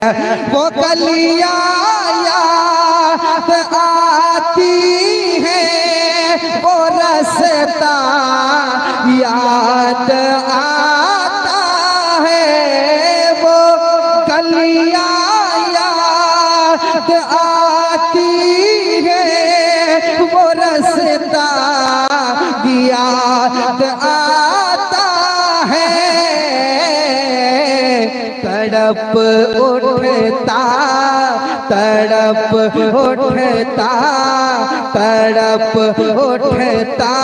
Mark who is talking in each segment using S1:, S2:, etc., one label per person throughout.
S1: वो कलियां याद आती है, वो रास्ता याद आता है, वो कलियां याद आती है, वो रास्ता याद आता है। तड़प उठता तड़प उठता तड़प उठता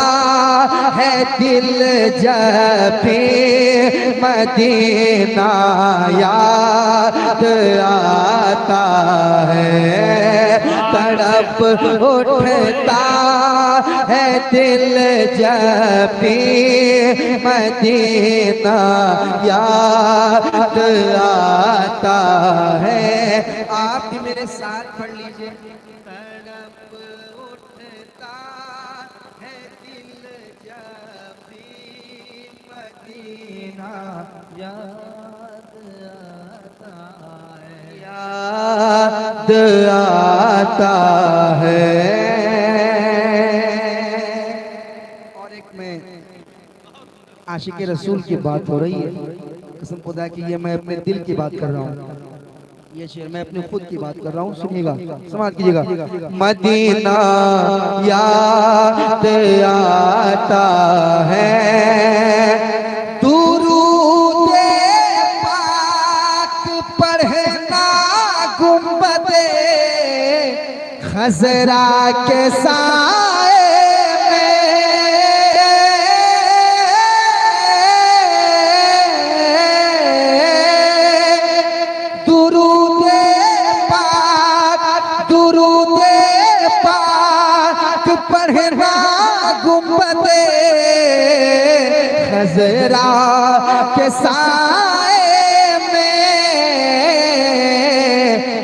S1: है दिल जब भी मदीना याद आता है। तड़प उठता है दिल जब भी मदीना याद आता है। आप भी मेरे साथ पढ़ लीजिए। तड़प उठता है दिल जब भी मदीना याद आता है, याद आता है। और एक में आशिक रसूल की बात हो रही है, कसम खुदा की ये मैं अपने दिल की बात कर रहा हूँ, ये शेर मैं अपने खुद की बात कर रहा हूँ। सुनिएगा, समाज कीजिएगा। मदीना याद आता है, दुरूद पाक पढ़ना गुंबदे खजरा के साए पढ़ना गुंबदे खजरा के साए में।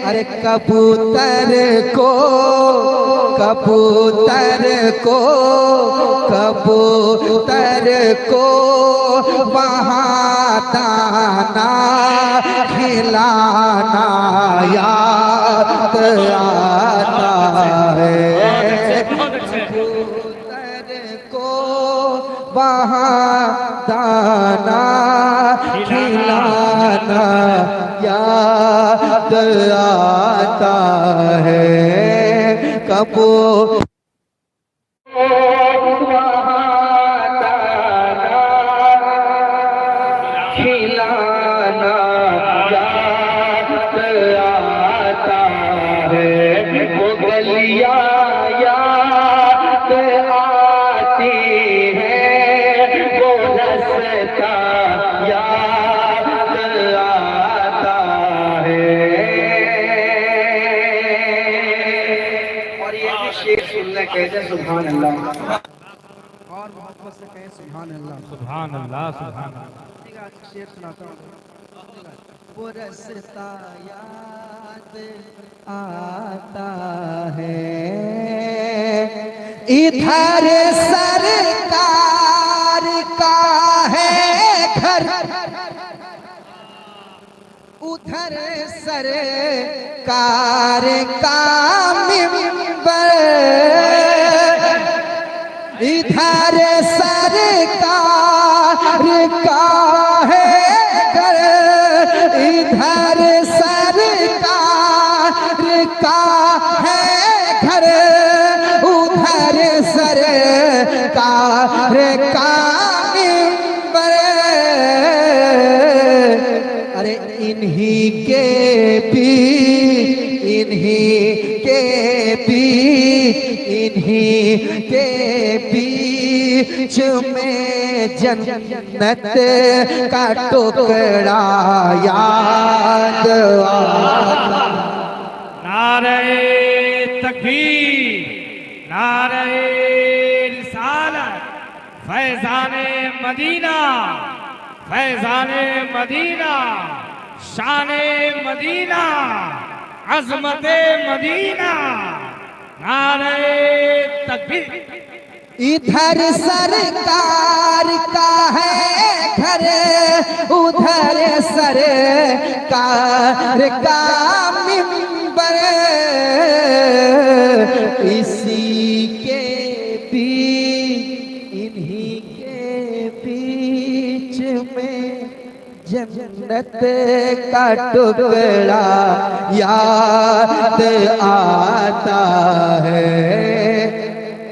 S1: अरे कबूतर को कबूतर को कबूतर को वहाँ दाना खिलाना याद आता है। वहाँ दाना खिलाना याद आता है। कबो वहाँ दाना खिलाना याद आता है। वो गलियां याद आती है, याद आता है। और ये भी शेर सुनने कहते सुभान अल्लाह, और मोहब्बत से कहे सुभान अल्लाह,
S2: सुभान अल्लाह, सुभान अल्लाह।
S1: शेर सुनाता हूँ। वो रास्ता याद आता है, इधर सरकार का है घर, उधर सरकार का मिंबर, इधर सरकार का है घर, इधर सरकार का है घर, उधर सरकार का मिंबर। अरे इन्हीं के बीच में जन्नत का टुकड़ा याद आता।
S2: नारे तकबीर, नारे रिसालत, फैज़ाने मदीना, फैज़ाने मदीना, शाने मदीना, अज़मते मदीना। नारे तकबीर,
S1: इधर सरकार का है घर, उधर सरकार का मिंबर, इसी के बीच इन्हीं के बीच में जन्नत का टुकड़ा याद आता है।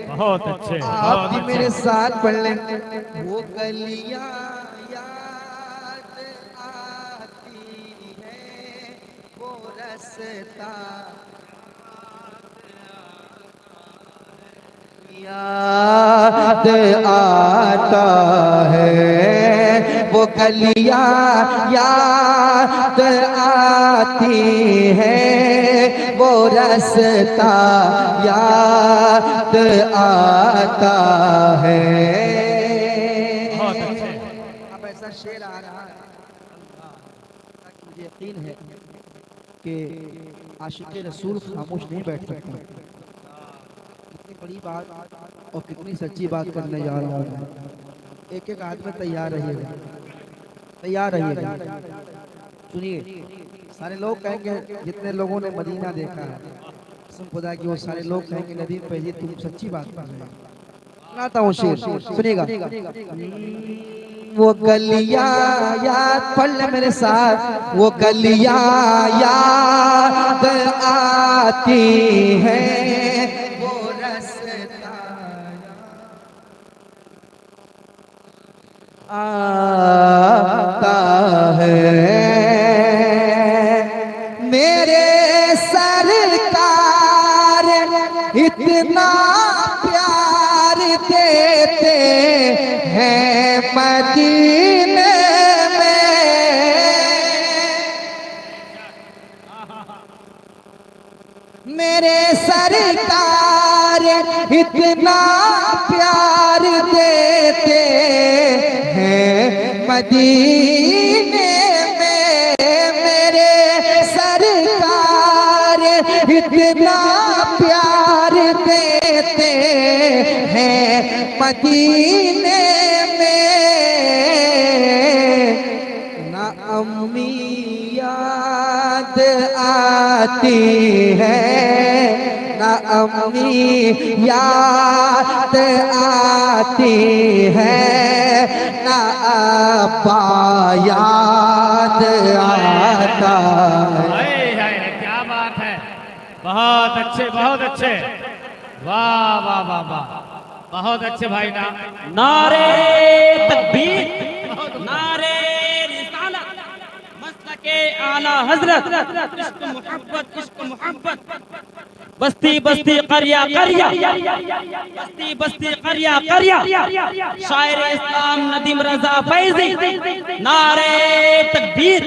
S2: बहुत अच्छे,
S1: आप
S2: बहुत
S1: भी
S2: अच्छे।
S1: मेरे साथ पढ़ लें। वो गलियां याद आती है, वो रास्ता याद आता है, वो गलियां याद आती है, वो रास्ता याद आता है।
S2: बहुत अच्छे।
S1: अब ऐसा शेर आ रहा है, मुझे यकीन है कि आशिक़ रसूल खामोश नहीं बैठ सकता। कितनी बड़ी बात और कितनी सच्ची बात करने जा रहा हूँ। एक एक आदमी तैयार रहिएगा, तैयार रहिएगा। सुनिए, सारे लोग कहेंगे, जितने लोगों ने मदीना देखा है कसम खुदा की, वो सारे लोग कहेंगे नदीम पहले तुम सच्ची बात कर रहे हो। सुनाता हूँ शेर, सुनिएगा। वो गलियां याद, पढ़ ले मेरे साथ। वो गलियां याद आती है, वो रास्ता आता है। मेरे सरकार इतना प्यार देते हैं मदीने में, मेरे सरकार इतना प्यार देते हैं मदीने में, मेरे सरकार इतना प्यार देते हैं मदीने में। ना अम्मी याद आती है, ना अम्मी याद आती है, ना अब्बा याद आता है।
S2: हाय हाय, क्या बात है। बहुत अच्छे, बहुत अच्छे। वाह वाह वाह वाह, बहुत अच्छे भाई ना।
S3: नारे तकबीर, नारे रिसालत, मसलके आला हजरत, इश्क मोहब्बत, इश्क मोहब्बत। बस्ती बस्ती करिया करिया, बस्ती बस्ती करिया करिया, शायर इस्लाम नदीम रजा फैजी। नारे तकबीर।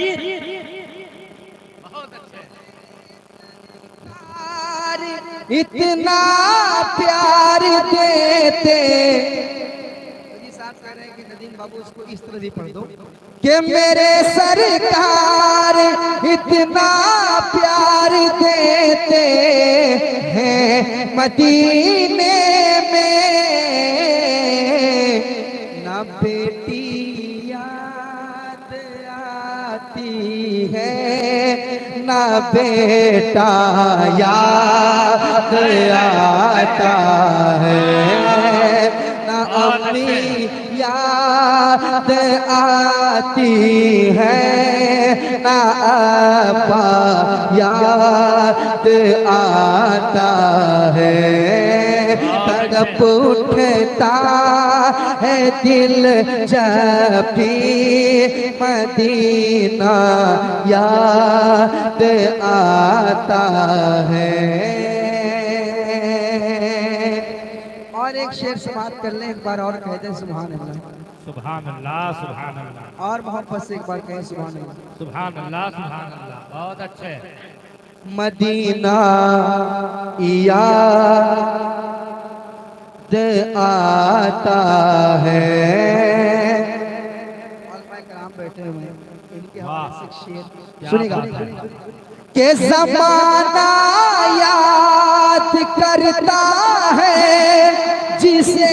S1: इतना प्यार देते, साहब कह रहे हैं कि नदीम बाबू इसको इस तरह भी पढ़ दो कि मेरे सरकार इतना प्यार देते हैं मदीने में। ना बेटी याद आती है, ना बेटा याद आता है, ना अम्मी याद आती है, ना अब्बा याद आता है। तड़प उठता है दिल जब भी मदीना याद आता है। और एक शेर से बात कर लें, एक बार और कह दें सुभान अल्लाह,
S2: सुभान अल्लाह, सुभान अल्लाह,
S1: और मोहब्बत से एक बार कहें सुभान अल्लाह,
S2: सुभान अल्लाह, सुभान अल्लाह। बहुत अच्छे।
S1: मदीना याद आता है। कराम बैठे हुए हैं, इनके हवाले से शेर सुनिएगा कि ज़माना याद करता है जिसे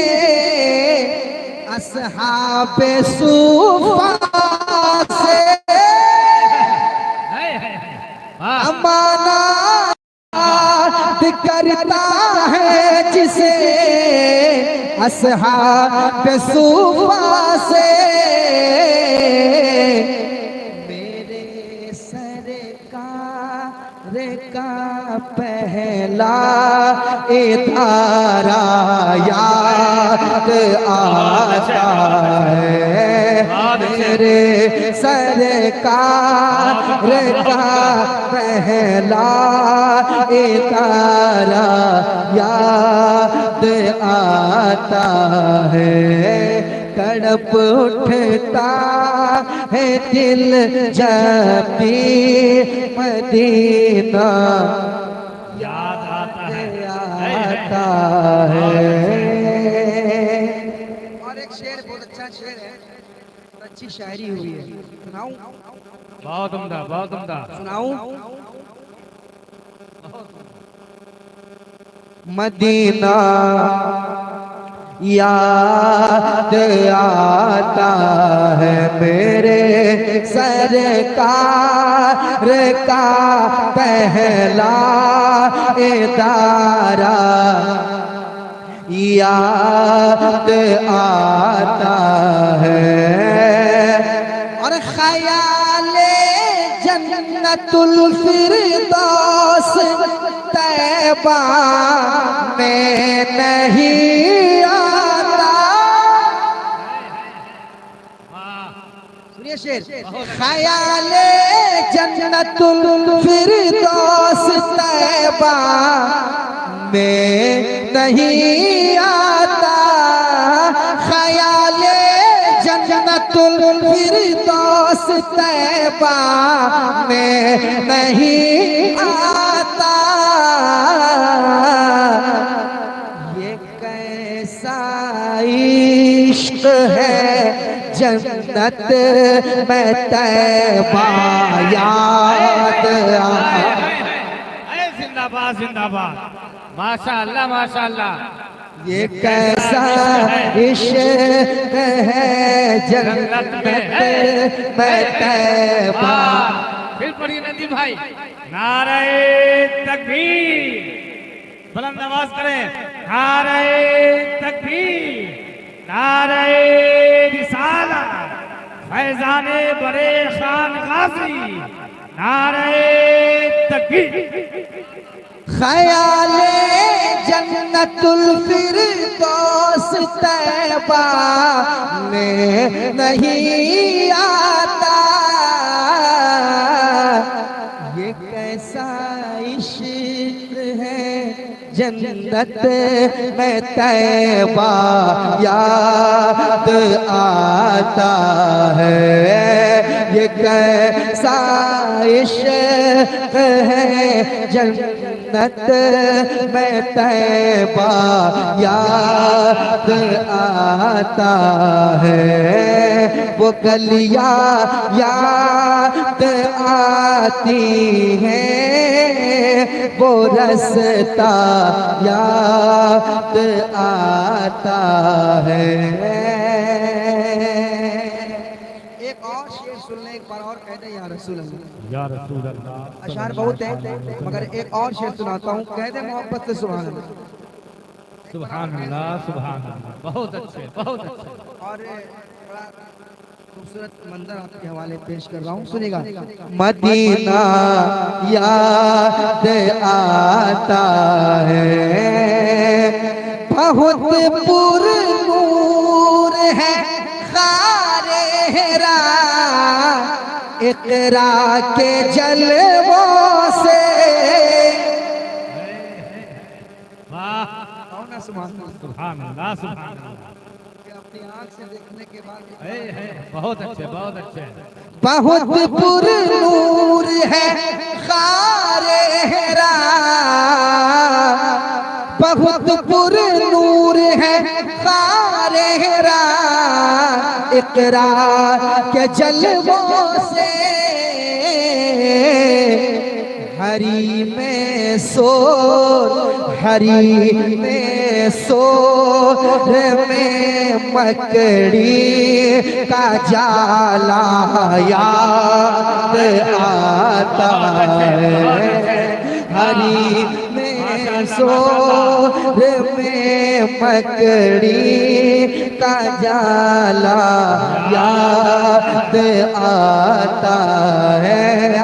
S1: असहाबे सूफा से
S2: वाह
S1: अमानत करता है जिसे असहाबे सूफा से मेरे सरकार का पहला इतारा याद आता है मेरे सरकार का पहला इतारा याद आता है तड़प उठता है दिल जब भी मदीना
S2: याद आता है
S1: आता है। और एक शेर बहुत अच्छा शेर है, अच्छी शायरी हुई है, सुनाऊं?
S2: बहुत उम्दा बहुत उम्दा
S1: सुनाऊं? मदीना याद आता है मेरे सरकार का पहला इतारा याद आता है और ख्याले जन्नतुल फिरदौस तैबा में नहीं आता। सुनिए शेर, ख्याले जन्नतुल फिरदौस तैबा में नहीं आता। ख्याले जन्नतुल फिरदौस तैबा में नहीं आता। ये कैसा इश्क है जन्नत में तैबा याद आता।
S2: जिंदाबाद जिंदाबाद माशाअल्लाह माशाअल्लाह।
S1: ये कैसा इश्क है जन्नत में तैबा।
S2: फिर पढ़िए नदीम भाई, नारे तकबीर, बुलंद आवाज करें, नारे तकबीर, नारे रिसालत, फैजाने बड़े खान गाजी, नारे तकबीर।
S1: ख्याले जन्नतुल फिरदौस तैबा में नहीं आता। ये कैसा इश्क है जन्नत में तैबा याद आता है। ये कैसा इश्क है जन्नत में तैबा याद आता है। वो गलियां याद आती हैं, वो रास्ता याद आता है। एक और शेर सुन ले, एक बार और कह दे या रसूल अल्लाह।
S2: या रसूल अल्लाह।
S1: अशार बहुत है मगर एक और शेर सुनाता हूँ, कह दे मोहब्बत से सुभान अल्लाह।
S2: सुभान अल्लाह सुभान अल्लाह। बहुत अच्छे बहुत अच्छे।
S1: और बड़ा खूबसूरत मंजर आपके हवाले पेश कर रहा हूँ, सुनिएगा। मदीना याद आता है बहुत पुरनूर है खारे हेरा इकरा के जलवों से।
S2: वाह
S1: सुभान
S2: सुभान अल्लाह सुभान अल्लाह।
S1: अपनी आँख से देखने के बाद
S2: है बहुत अच्छे बहुत अच्छे।
S1: बहुत पुरनूर है खारे हेरा बहुत पुरनूर है खारे हेरा इकरा के जलवों से। हरी में सोर हरी में सोर में मकड़ी का जाला याद आता है। हरी में सोर में मकड़ी का जाला याद आता है।